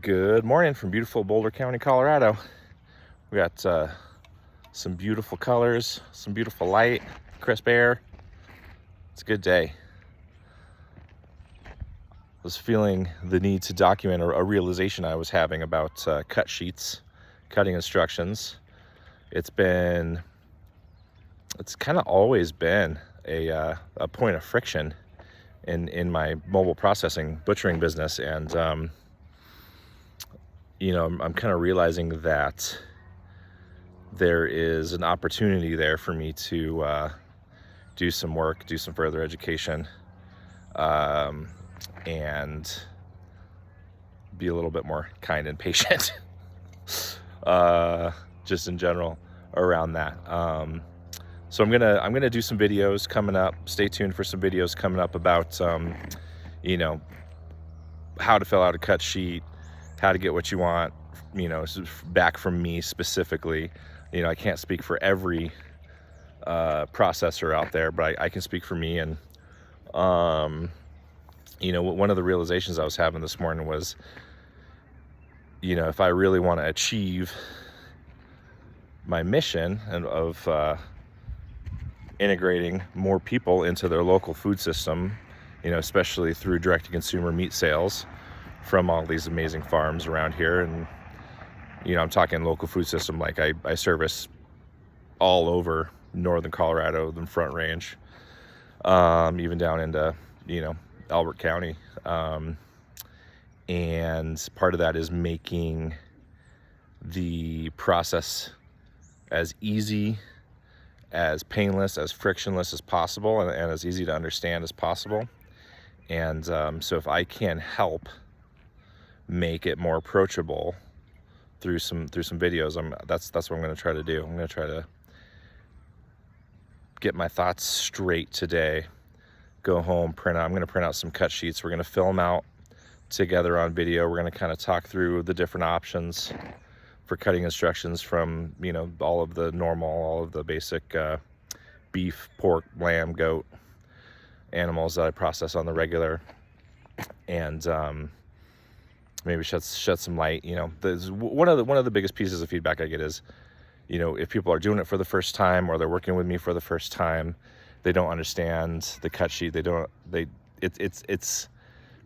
Good morning from beautiful Boulder County, Colorado. We got some beautiful colors, some beautiful light, crisp air. It's a good day. I was feeling the need to document a realization I was having about cut sheets, cutting instructions. It's kind of always been a point of friction in my mobile processing butchering business, and I'm kind of realizing that there is an opportunity there for me to do some work, do some further education, and be a little bit more kind and patient, just in general around that. So I'm gonna do some videos coming up. Stay tuned for some videos coming up about how to fill out a cut sheet, how to get what you want, back from me specifically. I can't speak for every processor out there, but I can speak for me. And one of the realizations I was having this morning was, if I really want to achieve my mission of integrating more people into their local food system, especially through direct-to-consumer meat sales from all these amazing farms around here. And I'm talking local food system, like I service all over northern Colorado, the Front Range, even down into Elbert County, and part of that is making the process as easy, as painless, as frictionless as possible, and as easy to understand as possible. And so if I can help make it more approachable through some videos, that's what I'm going to try to do. I'm going to try to get my thoughts straight today. Go home, I'm going to print out some cut sheets. We're going to film out together on video. We're going to kind of talk through the different options for cutting instructions from all of the basic beef, pork, lamb, goat animals that I process on the regular, and maybe shed some light. One of the biggest pieces of feedback I get is, if people are doing it for the first time, or they're working with me for the first time, they don't understand the cut sheet. It's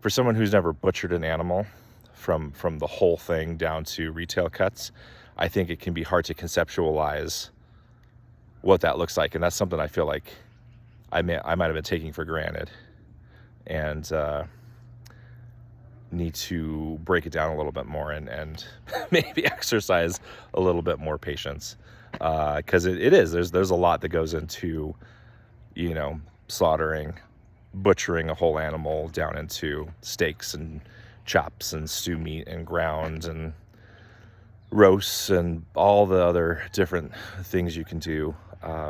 for someone who's never butchered an animal from the whole thing down to retail cuts. I think it can be hard to conceptualize what that looks like, and that's something I feel like I might have been taking for granted, and need to break it down a little bit more and maybe exercise a little bit more patience, because there's a lot that goes into butchering a whole animal down into steaks and chops and stew meat and ground and roasts and all the other different things you can do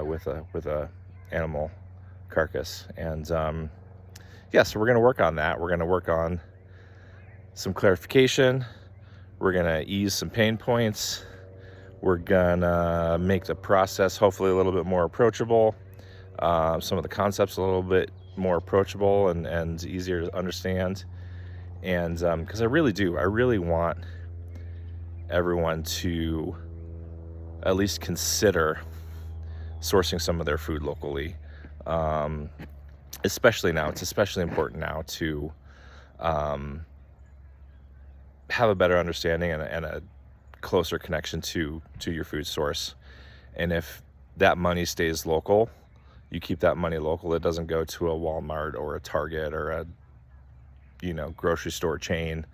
with a animal carcass. And so we're going to work on that. We're going to work on some clarification. We're going to ease some pain points. We're going to make the process hopefully a little bit more approachable. Some of the concepts a little bit more approachable and easier to understand. And because I really want everyone to at least consider sourcing some of their food locally. Especially now, it's especially important now to have a better understanding and a closer connection to your food source. And if that money stays local, you keep that money local. It doesn't go to a Walmart or a Target or a grocery store chain.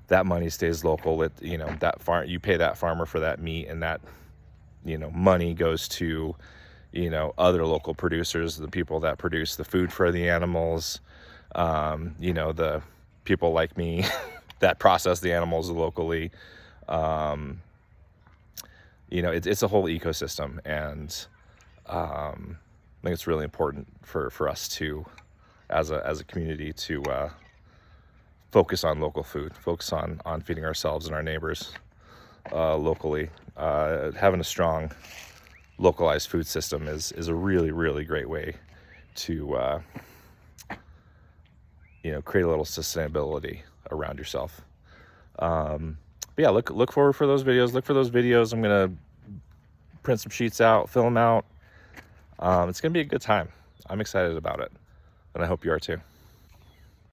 That money stays local. You pay that farmer for that meat, and that money goes to other local producers, the people that produce the food for the animals, the people like me that process the animals locally. It's a whole ecosystem, and I think it's really important for us to, as a community, to focus on local food, focus on feeding ourselves and our neighbors locally. Having a strong localized food system is a really, really great way to create a little sustainability around yourself. But yeah, look forward for those videos. Look for those videos. I'm gonna print some sheets out, fill them out. It's gonna be a good time. I'm excited about it, and I hope you are too.